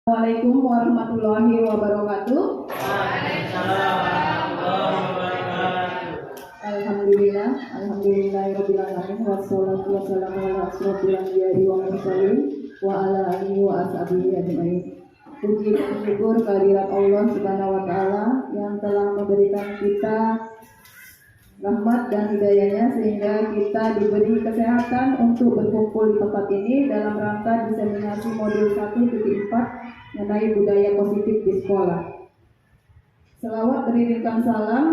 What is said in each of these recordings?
Assalamualaikum warahmatullahi wabarakatuh. Alhamdulillah, alhamdulillahirabbil alamin wassalatu wassalamu ala asrofil anbiya'i wal mursalin wa ala alihi wa ashabihi ajmain. Puji dan syukur kehadirat Allah Subhanahu wa taala yang telah memberikan kita rahmat dan hidayahnya sehingga kita diberi kesehatan untuk berkumpul di tempat ini dalam rangka diseminasi modul 1.4 mengenai budaya positif di sekolah. Selawat beriringkan salam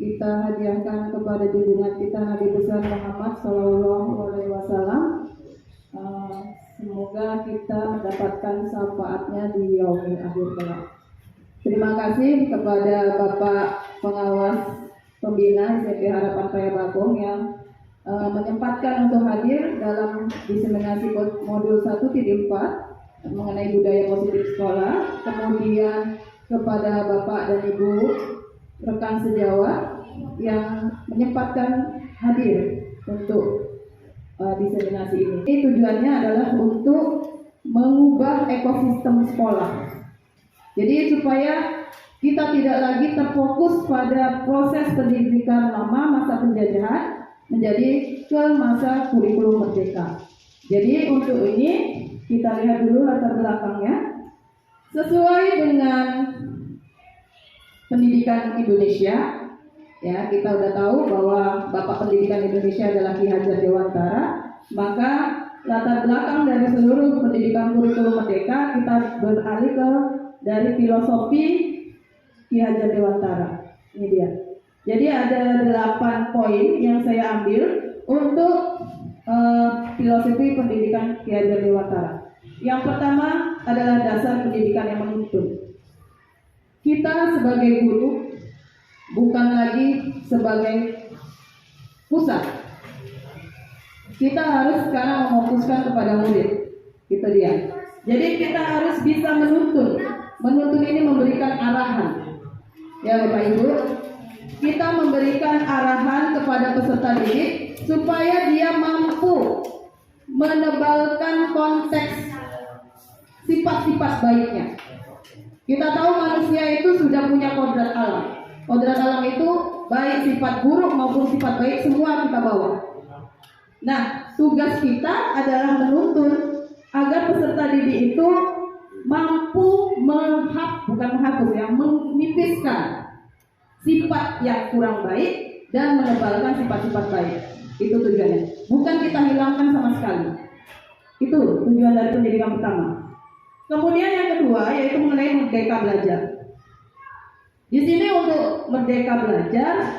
kita hadiahkan kepada junjungan kita Nabi besar Muhammad Sallallahu Alaihi Wasallam. Semoga kita mendapatkan syafaatnya di yaumil akhir kelak. Terima kasih kepada Bapak Pengawas Pembina SMP Harapan Raya Bagong yang menyempatkan untuk hadir dalam diseminasi modul 1.4 mengenai budaya positif sekolah. Kemudian kepada Bapak dan Ibu rekan sejawat yang menyempatkan hadir untuk diseminasi ini. Ini tujuannya adalah untuk mengubah ekosistem sekolah. Jadi supaya kita tidak lagi terfokus pada proses pendidikan lama masa penjajahan menjadi ke masa kurikulum merdeka. Jadi untuk ini kita lihat dulu latar belakangnya. Sesuai dengan pendidikan Indonesia, ya kita udah tahu bahwa Bapak Pendidikan Indonesia adalah Ki Hajar Dewantara, maka latar belakang dari seluruh pendidikan kurikulum merdeka kita beralih ke dari filosofi Ki Hajar Dewantara. Ini dia. Jadi ada 8 poin yang saya ambil untuk filosofi pendidikan Ki Hajar Dewantara. Yang pertama adalah dasar pendidikan yang menuntun. Kita sebagai guru bukan lagi sebagai pusat. Kita harus sekarang memfokuskan kepada murid. Itu dia. Jadi kita harus bisa menuntun. Menuntun ini memberikan arahan. Ya Bapak Ibu, kita memberikan arahan kepada peserta didik supaya dia mampu menebalkan konteks sifat-sifat baiknya. Kita tahu manusia itu sudah punya kodrat alam. Kodrat alam itu baik sifat buruk maupun sifat baik semua kita bawa. Nah, tugas kita adalah menuntun agar peserta didik itu mampu menipiskan sifat yang kurang baik dan menebalkan sifat-sifat baik. Itu tujuannya. Bukan kita hilangkan sama sekali. Itu tujuan dari pendidikan pertama. Kemudian yang kedua yaitu mengenai merdeka belajar. Di sini untuk merdeka belajar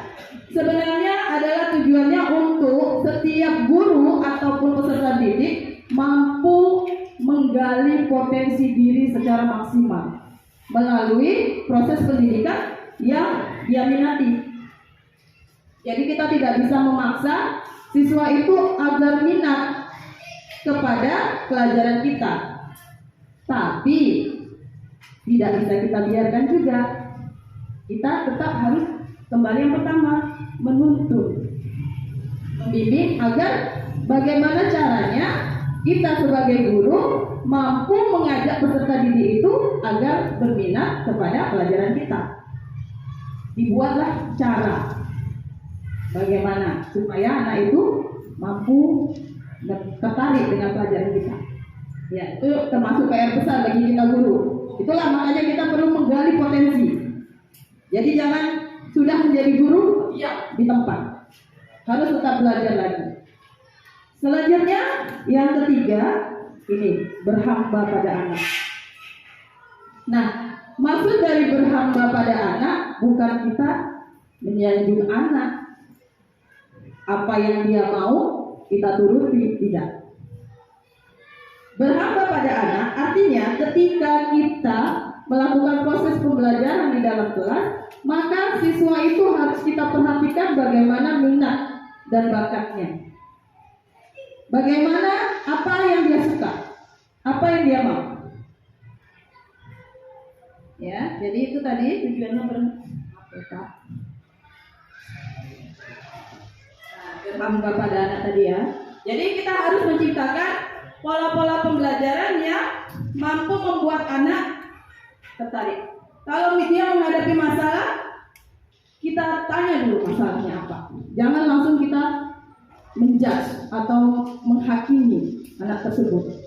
sebenarnya adalah tujuannya untuk setiap guru ataupun peserta didik mampu menggali potensi diri secara maksimal melalui proses pendidikan yang dia minati. Jadi kita tidak bisa memaksa siswa itu agar minat kepada pelajaran kita. Tapi tidak bisa kita biarkan juga. Kita tetap harus kembali yang pertama, menuntun, membimbing agar bagaimana caranya kita sebagai guru mampu mengajak peserta didik itu agar berminat kepada pelajaran kita. Dibuatlah cara bagaimana supaya anak itu mampu tertarik dengan pelajaran kita. Ya, itu termasuk PR besar bagi kita guru. Itulah makanya kita perlu menggali potensi. Jadi jangan sudah menjadi guru di tempat. Harus tetap belajar lagi. Selanjutnya yang ketiga ini berhamba pada anak. Nah, maksud dari berhamba pada anak bukan kita menyanjung anak. Apa yang dia mau kita turuti, tidak. Berhamba pada anak artinya ketika kita melakukan proses pembelajaran di dalam kelas, maka siswa itu harus kita perhatikan bagaimana minat dan bakatnya. Bagaimana apa yang dia suka, apa yang dia mau. Ya, jadi itu tadi tujuannya berhamba pada anak tadi ya. Jadi kita harus menciptakan pola-pola pembelajaran yang mampu membuat anak tertarik. Kalau dia menghadapi masalah, kita tanya dulu masalahnya apa. Jangan langsung kita menjudge atau menghakimi anak tersebut.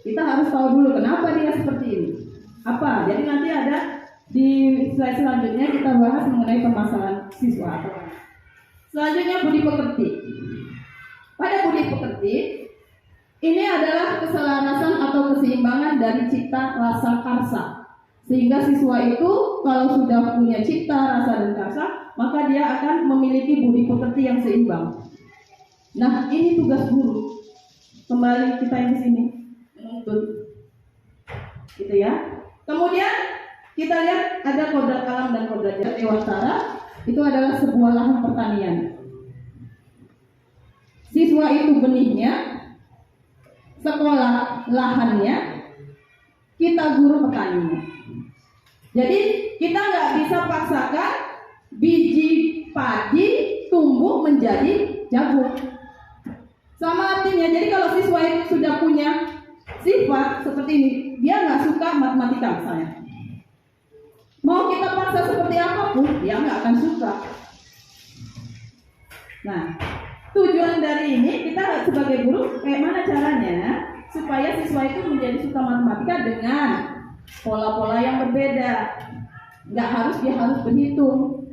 Kita harus tahu dulu kenapa dia seperti ini. Apa? Jadi nanti ada di slide selanjutnya kita bahas mengenai permasalahan siswa. Selanjutnya budi pekerti. Pada budi pekerti, ini adalah keselarasan atau keseimbangan dari cipta, rasa, karsa. Sehingga siswa itu kalau sudah punya cipta, rasa, dan karsa, maka dia akan memiliki budi pekerti yang seimbang. Nah, ini tugas guru. Kembali kita yang di sini menuntut, gitu ya. Kemudian kita lihat ada kodrat alam dan kodrat dewantara. Itu adalah sebuah lahan pertanian. Siswa itu benihnya, sekolah lahannya, kita guru petaninya. Jadi kita nggak bisa paksakan biji padi tumbuh menjadi jagung. Sama artinya, jadi kalau siswa itu sudah punya sifat seperti ini, dia nggak suka matematika misalnya. Mau kita paksa seperti apapun, dia nggak akan suka. Nah, tujuan dari ini kita sebagai guru, kayak mana caranya supaya siswa itu menjadi suka matematika dengan pola-pola yang berbeda. Nggak harus dia harus berhitung.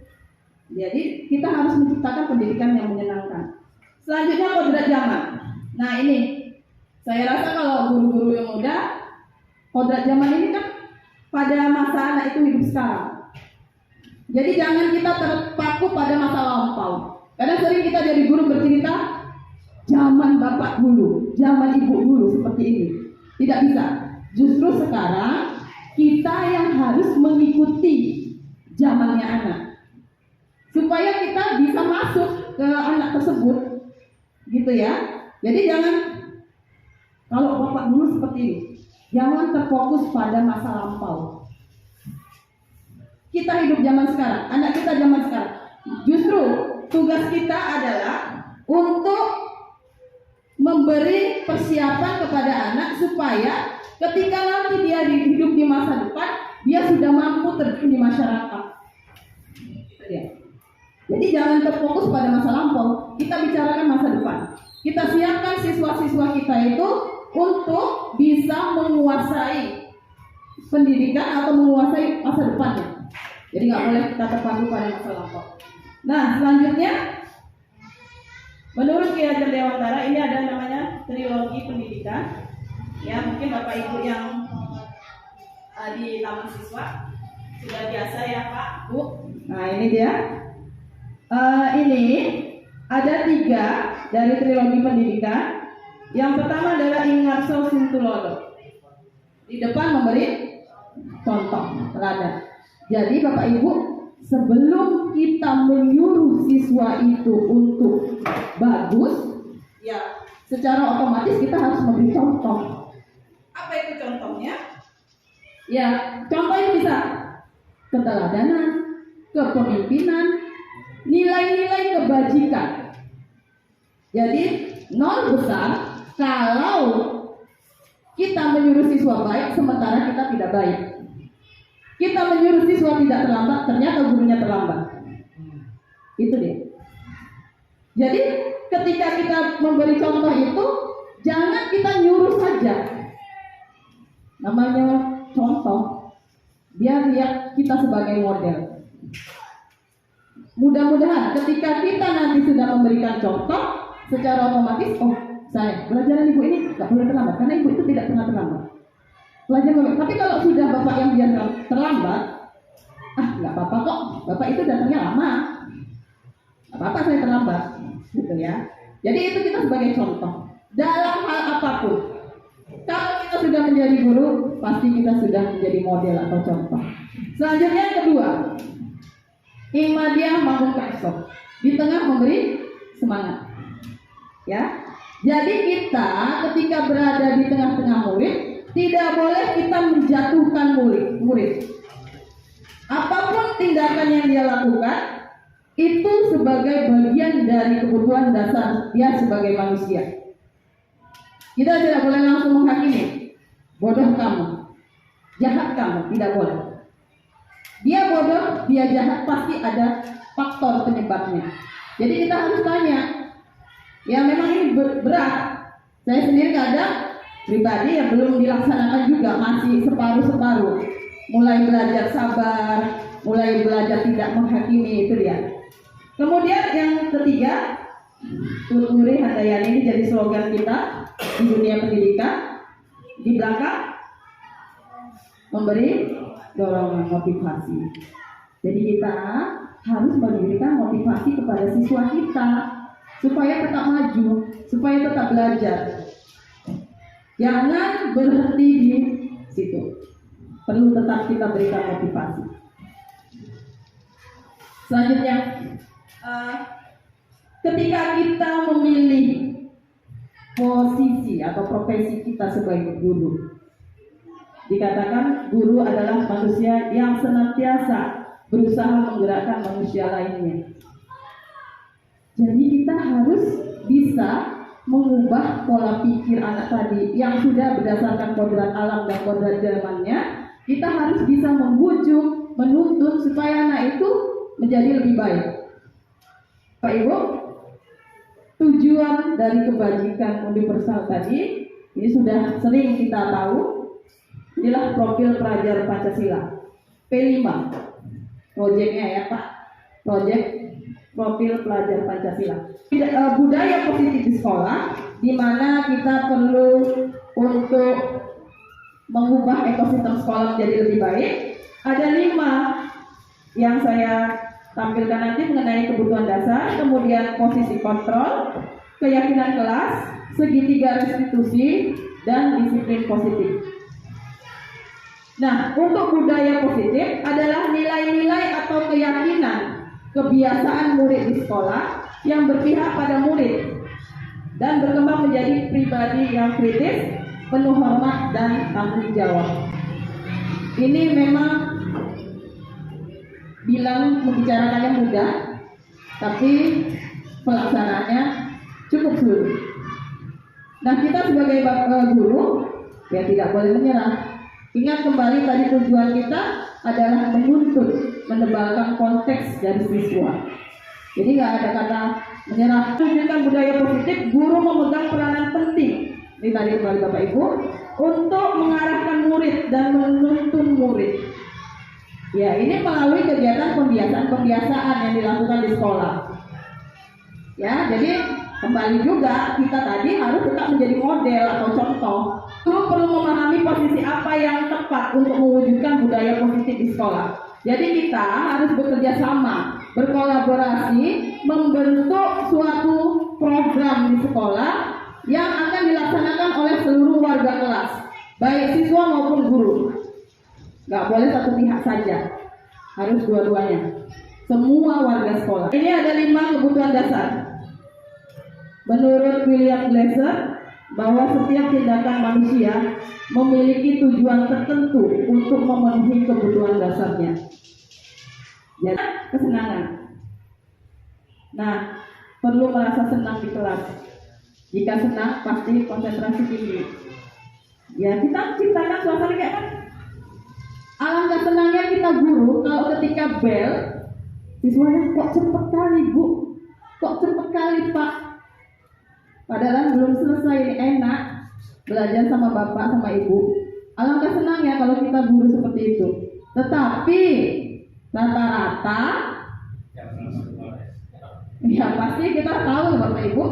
Jadi kita harus menciptakan pendidikan yang menyenangkan. Selanjutnya kodrat zaman. Nah ini, saya rasa kalau guru-guru yang muda, kodrat zaman ini kan pada masa anak itu hidup sekarang. Jadi jangan kita terpaku pada masa lampau. Kadang sering kita jadi guru bercerita zaman bapak dulu, zaman ibu dulu seperti ini. Tidak bisa. Justru sekarang kita yang harus mengikuti zamannya anak, supaya kita bisa masuk ke anak tersebut, gitu ya. Jadi jangan, kalau bapak dulu seperti ini, jangan terfokus pada masa lampau. Kita hidup zaman sekarang, anak kita zaman sekarang. Justru tugas kita adalah untuk memberi persiapan kepada anak supaya ketika nanti dia hidup di masa depan, dia sudah mampu terjun di masyarakat. Jadi jangan terfokus pada masa lampau. Kita bicarakan masa depan. Kita siapkan siswa-siswa kita itu untuk bisa menguasai pendidikan atau menguasai masa depannya. Jadi nggak boleh kita terpaku pada masa lampau. Nah, selanjutnya menurut Ki Hajar Dewantara ini ada namanya trilogi pendidikan. Ya, mungkin Bapak Ibu yang di taman siswa sudah biasa ya Pak, Bu. Nah, ini dia. Ini ada 3 dari trilogi pendidikan. Yang pertama adalah Ingarso Sintulodo. Di depan memberi contoh teladan. Jadi Bapak Ibu, sebelum kita menyuruh siswa itu untuk bagus, ya secara otomatis kita harus memberi contoh. Apa itu contohnya? Ya, contohnya bisa keteladanan, kepemimpinan, nilai-nilai kebajikan. Jadi 0 besar kalau kita menyuruh siswa baik sementara kita tidak baik. Kita menyuruh siswa tidak terlambat, ternyata gurunya terlambat. Itu dia. Jadi ketika kita memberi contoh itu, jangan kita nyuruh saja. Namanya contoh, dia lihat kita sebagai model. Mudah-mudahan ketika kita nanti sudah memberikan contoh, secara otomatis, oh saya pelajaran ibu ini nggak boleh terlambat, karena ibu itu tidak pernah terlambat. Pelajaran, tapi kalau sudah bapak yang biasa terlambat, nggak apa-apa kok, bapak itu datangnya lama, nggak apa-apa saya terlambat, gitu ya. Jadi itu kita sebagai contoh dalam hal apapun. Kalau kita sudah menjadi guru, pasti kita sudah menjadi model atau contoh. Selanjutnya yang kedua, Ihmadiyah Mangun Kaisok, di tengah memberi semangat. Ya, jadi kita ketika berada di tengah-tengah murid, tidak boleh kita menjatuhkan murid. Apapun tindakan yang dia lakukan, itu sebagai bagian dari kebutuhan dasar dia sebagai manusia. Kita tidak boleh langsung menghakimi, bodoh kamu, jahat kamu, tidak boleh. Dia bodoh, dia jahat, pasti ada faktor penyebabnya. Jadi kita harus tanya. Ya memang ini berat. Saya sendiri kadang pribadi yang belum dilaksanakan juga, masih separuh-separuh. Mulai belajar sabar, mulai belajar tidak menghakimi, itu dia. Kemudian yang ketiga, Tuturi Handayani, ini jadi slogan kita di dunia pendidikan. Di belakang memberi dorongan, motivasi. Jadi kita harus memberikan motivasi kepada siswa kita supaya tetap maju, supaya tetap belajar. Jangan berhenti di situ. Perlu tetap kita berikan motivasi. Selanjutnya, ketika kita memilih posisi atau profesi kita sebagai guru, dikatakan guru adalah manusia yang senantiasa berusaha menggerakkan manusia lainnya. Jadi kita harus bisa mengubah pola pikir anak tadi yang sudah berdasarkan kodrat alam dan kodrat zamannya. Kita harus bisa membujuk, menuntun supaya anak itu menjadi lebih baik. Pak Ibu, tujuan dari kebajikan universal tadi ini sudah sering kita tahu. Inilah profil pelajar Pancasila P5 proyeknya ya Pak, proyek profil pelajar Pancasila. Budaya positif di sekolah, di mana kita perlu untuk mengubah ekosistem sekolah menjadi lebih baik. Ada 5 yang saya tampilkan nanti mengenai kebutuhan dasar, kemudian posisi kontrol, keyakinan kelas, segitiga restitusi, dan disiplin positif. Nah, untuk budaya positif adalah nilai-nilai atau keyakinan, kebiasaan murid di sekolah yang berpihak pada murid dan berkembang menjadi pribadi yang kritis, penuh hormat dan tanggung jawab. Ini memang bilang membicarakannya mudah, tapi pelaksanaannya cukup sulit. Nah, kita sebagai guru ya tidak boleh menyerah. Ingat kembali tadi tujuan kita adalah menuntut, menebalkan konteks dari siswa. Jadi nggak ada kata menyerah. Tunjukkan budaya positif, guru memegang peranan penting. Ini tadi kembali Bapak Ibu untuk mengarahkan murid dan menuntun murid. Ya, ini melalui kegiatan pembiasaan yang dilakukan di sekolah. Ya, jadi kembali juga kita tadi harus tetap menjadi model atau contoh. Guru perlu memahami posisi apa yang tepat untuk mewujudkan budaya positif di sekolah. Jadi kita harus bekerja sama, berkolaborasi, membentuk suatu program di sekolah yang akan dilaksanakan oleh seluruh warga kelas, baik siswa maupun guru. Nggak boleh satu pihak saja, harus dua-duanya, semua warga sekolah. Ini ada 5 kebutuhan dasar. Menurut William Glasser, bahwa setiap tindakan manusia memiliki tujuan tertentu untuk memenuhi kebutuhan dasarnya. Jadi kesenangan. Nah, perlu merasa senang di kelas. Jika senang, pasti konsentrasi tinggi. Ya, kita ciptakan suasana kayak kan. Alangkah senangnya kita guru kalau ketika bel, siswanya kok cepet kali Bu, kok cepet kali Pak. Padahal belum selesai, ini enak belajar sama bapak sama ibu. Alangkah senangnya kalau kita guru seperti itu. Tetapi rata-rata ya pasti kita tahu Bapak Ibu.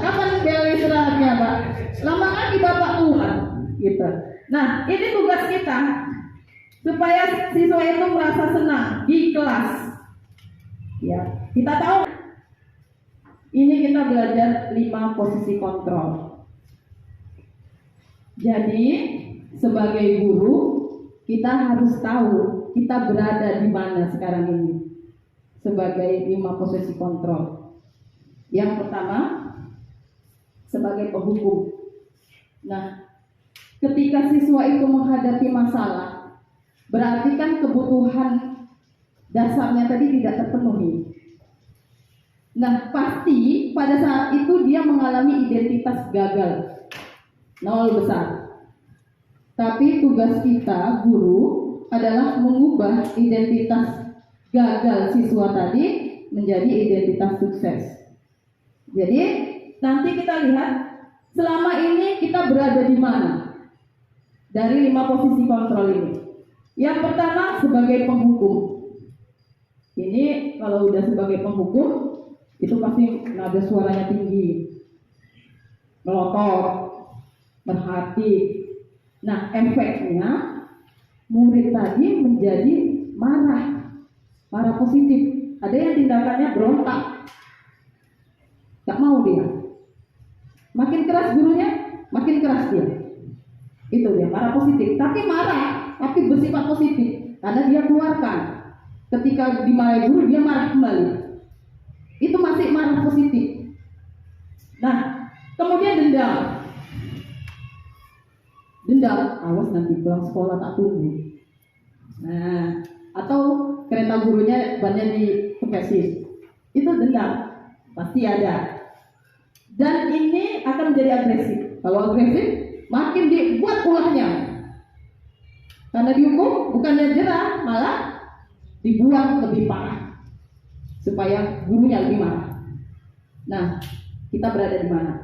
Kapan bel istirahatnya Pak? Lama lagi Bapak Tuhan gitu. Nah, ini tugas kita supaya siswa itu merasa senang di kelas. Ya, kita tahu. Ini kita belajar 5 posisi kontrol. Jadi sebagai guru kita harus tahu kita berada di mana sekarang ini sebagai 5 posisi kontrol. Yang pertama sebagai penghukum. Nah, ketika siswa itu menghadapi masalah, berarti kan kebutuhan dasarnya tadi tidak terpenuhi. Nah, pasti pada saat itu dia mengalami identitas gagal, 0 besar. Tapi tugas kita, guru, adalah mengubah identitas gagal siswa tadi menjadi identitas sukses. Jadi nanti kita lihat selama ini kita berada di mana dari 5 posisi kontrol ini. Yang pertama sebagai penghukum. Ini kalau udah sebagai penghukum itu pasti nada suaranya tinggi, melotot, merhati. Nah, efeknya murid tadi menjadi marah positif. Ada yang tindakannya berontak, gak mau dia. Makin keras gurunya, makin keras dia. Itu dia marah positif. Tapi bersifat positif karena dia keluarkan. Ketika dimarahi guru dia marah kembali. Itu masih marah positif. Nah, kemudian dendam. Awas nanti pulang sekolah tak tunggu. Nah, atau kereta gurunya bannya dikempesin. Itu dendam, pasti ada. Dan ini akan menjadi agresif. Kalau agresif, makin dibuat ulahnya. Karena dihukum bukannya jerah, malah dibuat lebih parah supaya gurunya lebih marah. Nah, kita berada di mana?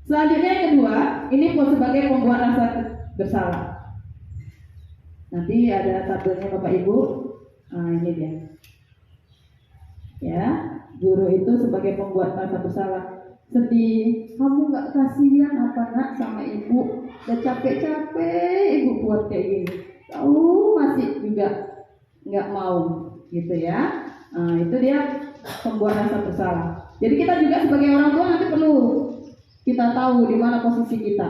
Selanjutnya yang kedua, ini sebagai pembuat rasa bersalah. Nanti ada tabelnya Bapak Ibu. Nah, ini dia. Ya, guru itu sebagai pembuat rasa bersalah. Sedih, kamu nggak kasihan apa nak sama ibu? Udah capek-capek ibu buat kayak gini. Tahu masih juga nggak mau, gitu ya. Nah, itu dia pembuat rasa bersalah. Jadi kita juga sebagai orang tua nanti perlu kita tahu di mana posisi kita.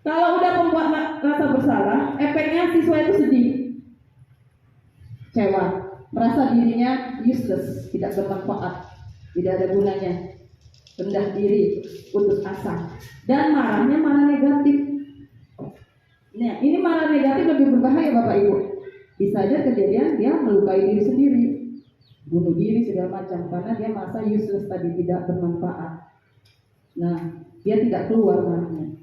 Kalau udah membuat rasa bersalah, efeknya siswa itu sedih, kecewa, merasa dirinya useless, tidak bermanfaat, tidak ada gunanya, rendah diri, putus asa, dan marah negatif. Nah, ini marah negatif lebih berbahaya Bapak Ibu. Bisa aja kejadian dia melukai diri sendiri, bunuh diri segala macam, karena dia merasa useless tadi, tidak bermanfaat. Nah, dia tidak keluar marahnya.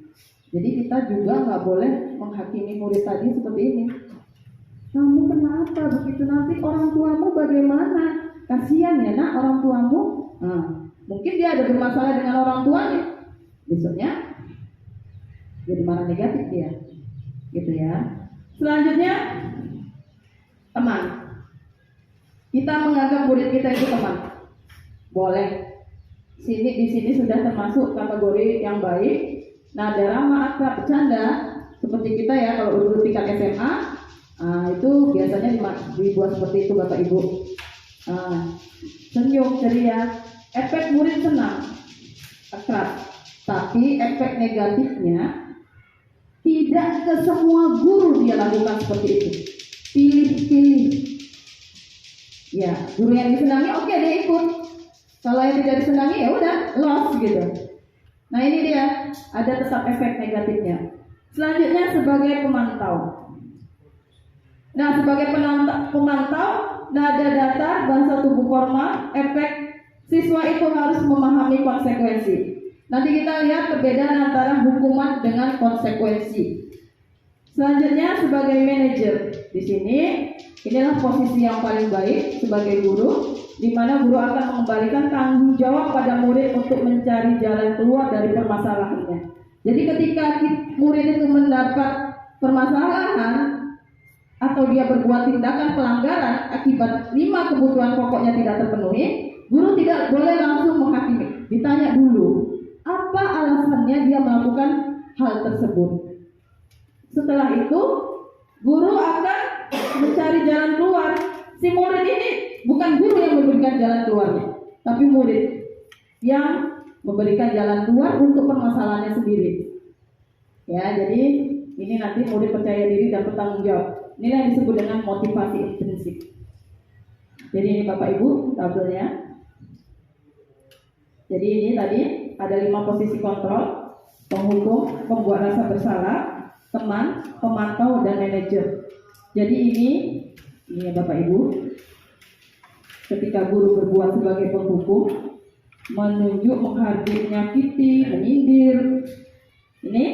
Jadi kita juga nggak boleh menghakimi murid tadi seperti ini. Kamu kenapa begitu, nanti orang tuamu bagaimana? Kasihan ya nak orang tuamu. Nah, mungkin dia ada bermasalah dengan orang tuanya. Besoknya jadi marah negatif dia, gitu ya. Selanjutnya teman. Kita menganggap murid kita itu teman. Boleh. Di sini sudah termasuk kategori yang baik. Nah, ada ramah, akrab, bercanda seperti kita ya. Kalau dulu tingkat SMA, itu biasanya dibuat seperti itu Bapak Ibu. Senyum, ceria, efek murid senang, akrab. Tapi efek negatifnya tidak ke semua guru dia lakukan seperti itu. Pilih-pilih. Ya, guru yang disenangi oke, dia ikut. Kalau yang tidak disenangi ya udah lost gitu. Nah, ini dia, ada tetap efek negatifnya. Selanjutnya sebagai pemantau. Nah, sebagai pemantau, nada datar, bahasa tubuh formal, efek siswa itu harus memahami konsekuensi. Nanti kita lihat perbedaan antara hukuman dengan konsekuensi. Selanjutnya sebagai manajer. Di sini inilah posisi yang paling baik sebagai guru, di mana guru akan mengembalikan tanggung jawab pada murid untuk mencari jalan keluar dari permasalahannya. Jadi ketika murid itu mendapat permasalahan atau dia berbuat tindakan pelanggaran akibat 5 kebutuhan pokoknya tidak terpenuhi, guru tidak boleh langsung menghakimi. Ditanya dulu, apa alasannya dia melakukan hal tersebut. Setelah itu, guru akan mencari jalan keluar. Si murid ini bukan guru yang memberikan jalan keluarnya, tapi murid yang memberikan jalan keluar untuk permasalahannya sendiri. Ya, jadi ini nanti murid percaya diri dan bertanggung jawab. Ini yang disebut dengan motivasi intrinsik. Jadi ini Bapak Ibu tabelnya. Jadi ini tadi ada 5 posisi kontrol: penghukum, pembuat rasa bersalah, teman, pemantau, dan manajer. Jadi ini ya Bapak Ibu, ketika guru berbuat sebagai penghukum, menunjuk, menghardik, menyakiti, menyindir, ini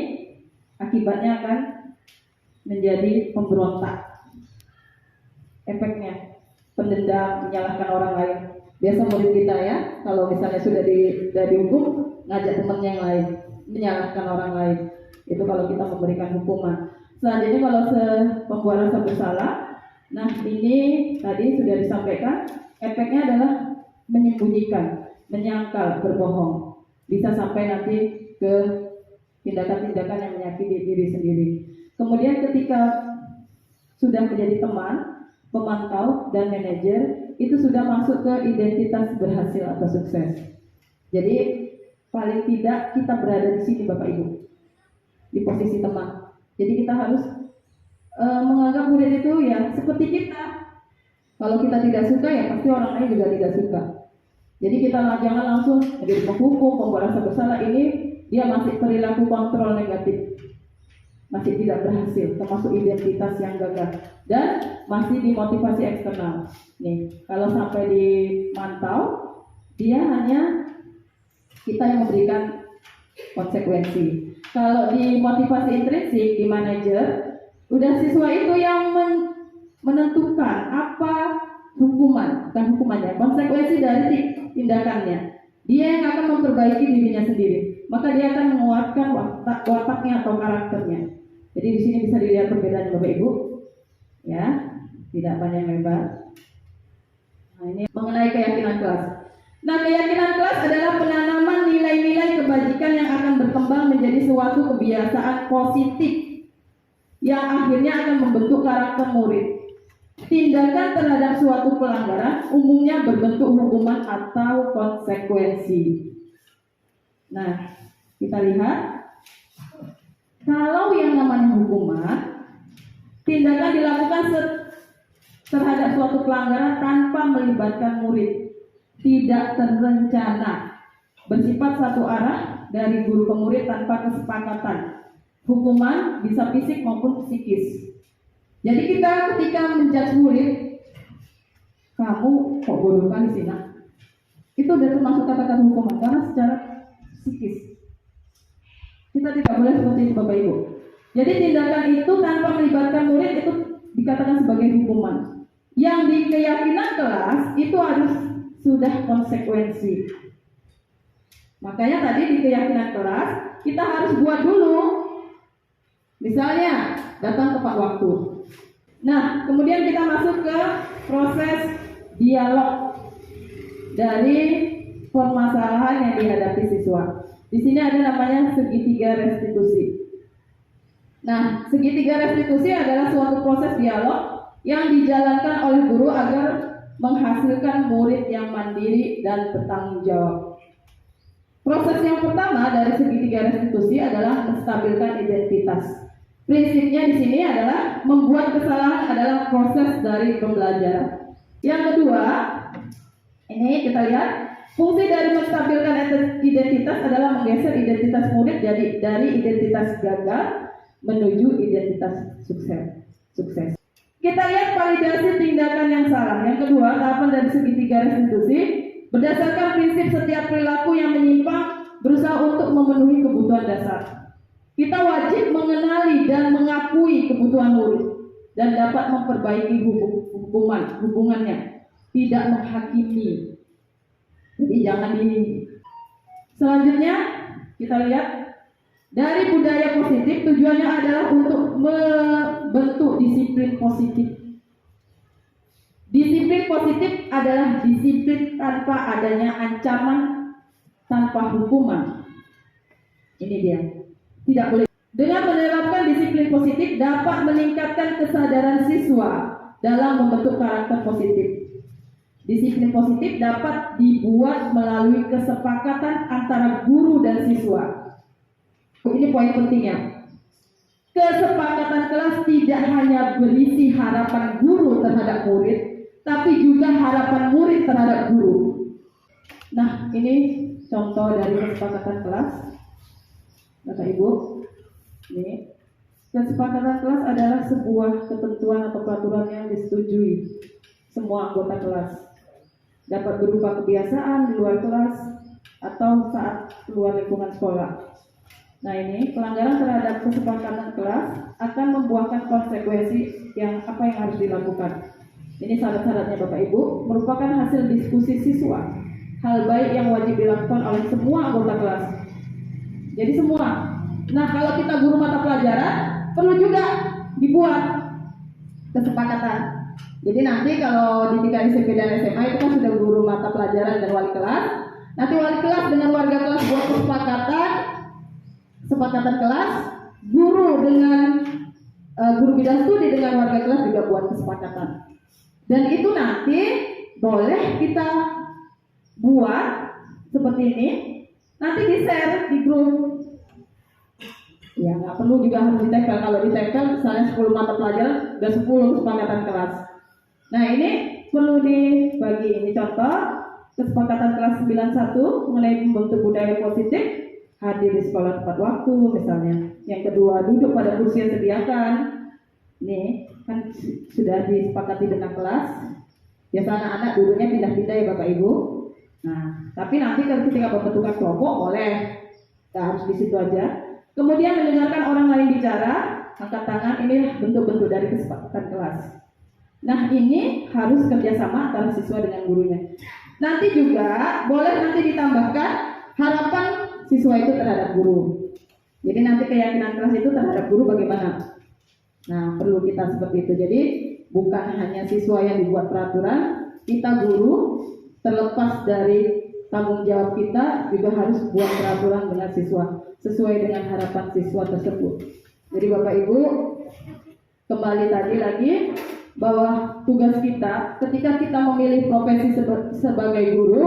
akibatnya akan menjadi pemberontak. efeknya. Pendendam, menyalahkan orang lain. Biasa murid kita ya, kalau misalnya sudah dihukum, ngajak temannya yang lain, menyalahkan orang lain. Itu kalau kita memberikan hukuman. Selanjutnya kalau pembuat rasa bersalah, nah ini tadi sudah disampaikan, efeknya adalah menyembunyikan, menyangkal, berbohong. Bisa sampai nanti ke tindakan-tindakan yang menyakiti diri sendiri. Kemudian ketika sudah menjadi teman, pemantau, dan manajer, itu sudah masuk ke identitas berhasil atau sukses. Jadi paling tidak kita berada di sini Bapak Ibu, di posisi teman. Jadi kita harus menganggap murid itu ya seperti kita. Kalau kita tidak suka ya pasti orang lain juga tidak suka. Jadi kita jangan langsung menjadi penghukum, pembuat rasa bersalah. Ini dia masih perilaku kontrol negatif, masih tidak berhasil, termasuk identitas yang gagal, dan masih dimotivasi eksternal. Nih, kalau sampai dimantau, dia hanya kita yang memberikan konsekuensi. Kalau di motivasi intrinsik, di manajer, udah siswa itu yang menentukan apa hukuman, bukan hukumannya, konsekuensi dari tindakannya. Dia yang akan memperbaiki dirinya sendiri. Maka dia akan menguatkan wataknya atau karakternya. Jadi di sini bisa dilihat perbedaannya Bapak Ibu, ya, tidak banyak lebar. Nah ini mengenai keyakinan kelas. Nah keyakinan kelas adalah penanaman nilai-nilai kebajikan yang akan berkembang menjadi suatu kebiasaan positif yang akhirnya akan membentuk karakter murid. Tindakan terhadap suatu pelanggaran umumnya berbentuk hukuman atau konsekuensi. Nah kita lihat. Kalau yang namanya hukuman, tindakan dilakukan terhadap suatu pelanggaran tanpa melibatkan murid, tidak terencana, bersifat satu arah dari guru ke murid tanpa kesepakatan. Hukuman bisa fisik maupun psikis. Jadi kita ketika menjudge murid, kamu kok bodoh kali sih nak? Itu udah termasuk kata-kata hukuman karena secara psikis. Kita tidak boleh seperti itu Bapak Ibu. Jadi tindakan itu tanpa melibatkan murid itu dikatakan sebagai hukuman. Yang di keyakinan kelas itu harus sudah konsekuensi. Makanya tadi di keyakinan kelas kita harus buat dulu. Misalnya datang tepat waktu. Nah kemudian kita masuk ke proses dialog dari permasalahan yang dihadapi siswa. Di sini ada namanya segitiga restitusi. Nah, segitiga restitusi adalah suatu proses dialog yang dijalankan oleh guru agar menghasilkan murid yang mandiri dan bertanggung jawab. Proses yang pertama dari segitiga restitusi adalah menstabilkan identitas. Prinsipnya di sini adalah membuat kesalahan adalah proses dari pembelajaran. Yang kedua, ini kita lihat. Fungsi dari menstabilkan identitas adalah menggeser identitas murid dari identitas gagal menuju identitas sukses. Kita lihat validasi tindakan yang salah. Yang kedua, tahapan dari segitiga restitusi berdasarkan prinsip setiap perilaku yang menyimpang berusaha untuk memenuhi kebutuhan dasar. Kita wajib mengenali dan mengakui kebutuhan murid dan dapat memperbaiki hubungannya, tidak menghakimi. Jadi jangan ini. Selanjutnya kita lihat dari budaya positif tujuannya adalah untuk membentuk disiplin positif. Disiplin positif adalah disiplin tanpa adanya ancaman, tanpa hukuman. Ini dia. Tidak boleh. Dengan menerapkan disiplin positif dapat meningkatkan kesadaran siswa dalam membentuk karakter positif. Disiplin positif dapat dibuat melalui kesepakatan antara guru dan siswa. Ini poin pentingnya. Kesepakatan kelas tidak hanya berisi harapan guru terhadap murid, tapi juga harapan murid terhadap guru. Nah, ini contoh dari kesepakatan kelas. Bapak Ibu, ini kesepakatan kelas adalah sebuah ketentuan atau peraturan yang disetujui semua anggota kelas. Dapat berupa kebiasaan di luar kelas atau saat keluar lingkungan sekolah. Nah ini pelanggaran terhadap kesepakatan kelas akan membuahkan konsekuensi yang harus dilakukan. Ini syarat-syaratnya Bapak Ibu, merupakan hasil diskusi siswa. Hal baik yang wajib dilakukan oleh semua anggota kelas. Jadi semua. Nah, kalau kita guru mata pelajaran, perlu juga dibuat kesepakatan. Jadi nanti kalau di tingkat SMP dan SMA itu kan sudah guru mata pelajaran dan wali kelas. Nanti wali kelas dengan warga kelas buat kesepakatan kelas, guru dengan guru bidang studi dengan warga kelas juga buat kesepakatan. Dan itu nanti boleh kita buat seperti ini, nanti di-share di grup. Ya, nggak perlu juga harus ditempel. Kalau ditempel misalnya 10 mata pelajaran, udah 10 kesepakatan kelas. Nah, ini perlu dibagi. Ini contoh kesepakatan kelas 91 mengenai membentuk budaya positif, hadir di sekolah tepat waktu misalnya. Yang kedua, duduk pada kursi yang sediakan. Ini kan sudah disepakati dengan kelas. Biasa anak-anak duduknya pindah-pindah ya Bapak Ibu. Nah, tapi nanti ketika pembentukan kelompok boleh, nggak harus di situ aja. Kemudian mendengarkan orang lain bicara, angkat tangan, ini bentuk-bentuk dari kesepakatan kelas. Nah, ini harus kerjasama antara siswa dengan gurunya. Nanti juga boleh nanti ditambahkan harapan siswa itu terhadap guru. Jadi nanti keyakinan kelas itu terhadap guru bagaimana? Nah, perlu kita seperti itu. Jadi bukan hanya siswa yang dibuat peraturan, kita guru terlepas dari tanggung jawab kita juga harus buat peraturan dengan siswa sesuai dengan harapan siswa tersebut. Jadi Bapak Ibu, kembali tadi lagi bahwa tugas kita ketika kita memilih profesi sebagai guru,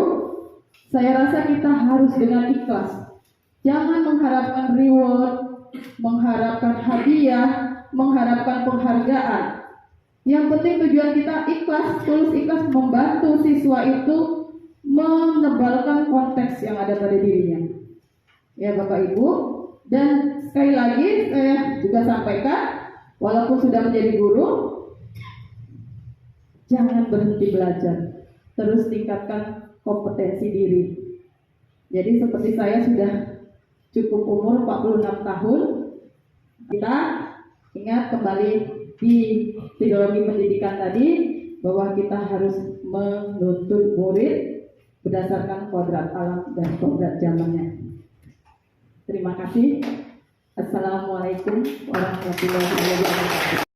saya rasa kita harus dengan ikhlas. Jangan mengharapkan reward, mengharapkan hadiah, mengharapkan penghargaan. Yang penting tujuan kita ikhlas, tulus ikhlas membantu siswa itu menebalkan konteks yang ada pada dirinya. Ya Bapak Ibu, dan sekali lagi saya juga sampaikan, walaupun sudah menjadi guru, jangan berhenti belajar, terus tingkatkan kompetensi diri. Jadi seperti saya sudah cukup umur 46 tahun, kita ingat kembali di ideologi pendidikan tadi bahwa kita harus menuntut murid berdasarkan kodrat alam dan kodrat zamannya. Terima kasih. Assalamualaikum warahmatullahi wabarakatuh.